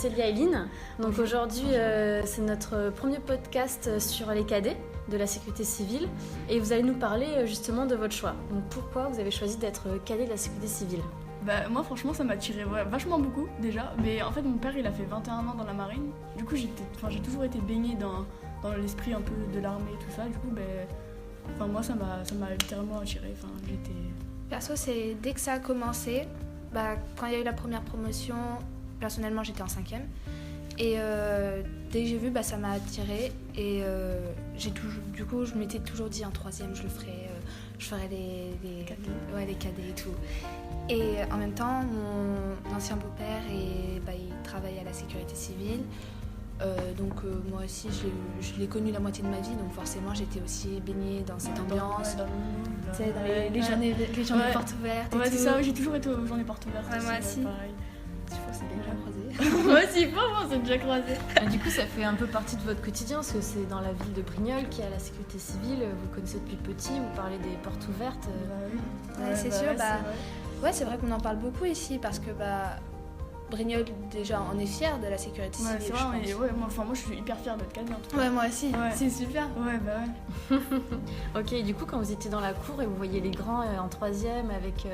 Célia et Lynn. Donc aujourd'hui, c'est notre premier podcast sur les cadets de la sécurité civile. Et vous allez nous parler justement de votre choix. Donc pourquoi vous avez choisi d'être cadet de la sécurité civile ? Moi franchement ça m'a tiré vachement beaucoup déjà, mais en fait mon père il a fait 21 ans dans la marine, du coup j'ai toujours été baignée dans l'esprit un peu de l'armée et tout ça, du coup moi ça m'a littéralement attiré, Perso c'est dès que ça a commencé, quand il y a eu la première promotion, personnellement j'étais en 5e et dès que j'ai vu ça m'a attiré et je m'étais toujours dit en 3e je ferais les cadets et tout. Et en même temps, mon ancien beau-père, il travaille à la sécurité civile. Donc moi aussi, je l'ai connu la moitié de ma vie, donc forcément, j'étais aussi baignée dans cette ambiance. Dans les journées portes ouvertes et ouais, tout. C'est ça, j'ai toujours été aux journées portes ouvertes. Ouais, moi aussi. Pareil. Je pense que c'est déjà croisé. Moi aussi, on s'est déjà croisés. Du coup, ça fait un peu partie de votre quotidien, parce que c'est dans la ville de Brignoles qu'il y a la sécurité civile. Vous connaissez depuis petit, vous parlez des portes ouvertes. Oui. C'est sûr. Ouais, c'est vrai qu'on en parle beaucoup ici parce que Brignoles, déjà, on est fiers de la sécurité civile. C'est vrai, moi je suis hyper fière d'être cadet en tout cas. Ouais, moi aussi, c'est super. Ouais. Ok, et du coup, quand vous étiez dans la cour et vous voyez les grands en 3e avec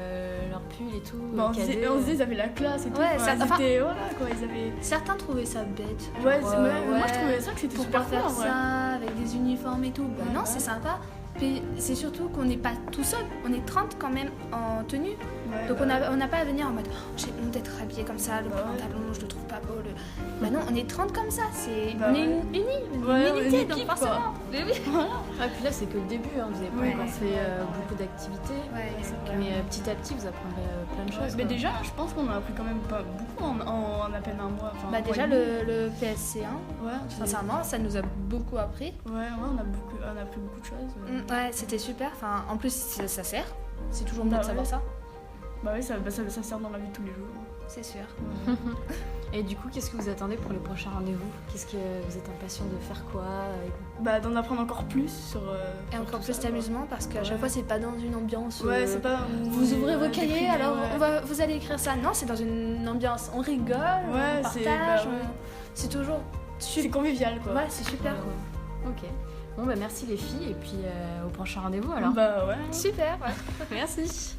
leur pull et tout, on se disait, ils avaient la classe et tout. Ouais, ils avaient... Certains trouvaient ça bête. Moi je trouvais ça que c'était super faire cool, ça avec des uniformes et tout. Non, c'est sympa. Puis c'est surtout qu'on n'est pas tout seul, on est 30 quand même en tenue. Donc on n'a pas à venir en mode j'ai honte d'être habillée comme ça, le pantalon je le trouve pas beau. Non, on est 30 comme ça, on est une unité, donc forcément. Mais oui. Et puis là c'est que le début, vous n'avez pas encore fait beaucoup d'activités. Mais petit à petit vous apprendrez plein de choses. Mais déjà je pense qu'on a appris quand même pas beaucoup en à peine un mois. Déjà le PSC1, sincèrement ça nous a beaucoup appris. On a appris beaucoup de choses. Ouais, c'était super. En plus, ça sert. C'est toujours bien de savoir ça. Ça sert dans la vie de tous les jours. C'est sûr. Et du coup, qu'est-ce que vous attendez pour les prochains rendez-vous ? Qu'est-ce que vous êtes impatient de faire quoi ? D'en apprendre encore plus sur... et encore plus d'amusement parce qu'à chaque fois, c'est pas dans une ambiance... c'est pas... Vous ouvrez vos cahiers, alors vous allez écrire ça. Non, c'est dans une ambiance... On rigole, on partage. C'est toujours... C'est convivial, quoi. Ouais, c'est super. Ok. Bon, merci les filles, et puis au prochain rendez-vous alors. Ouais. Super, Merci.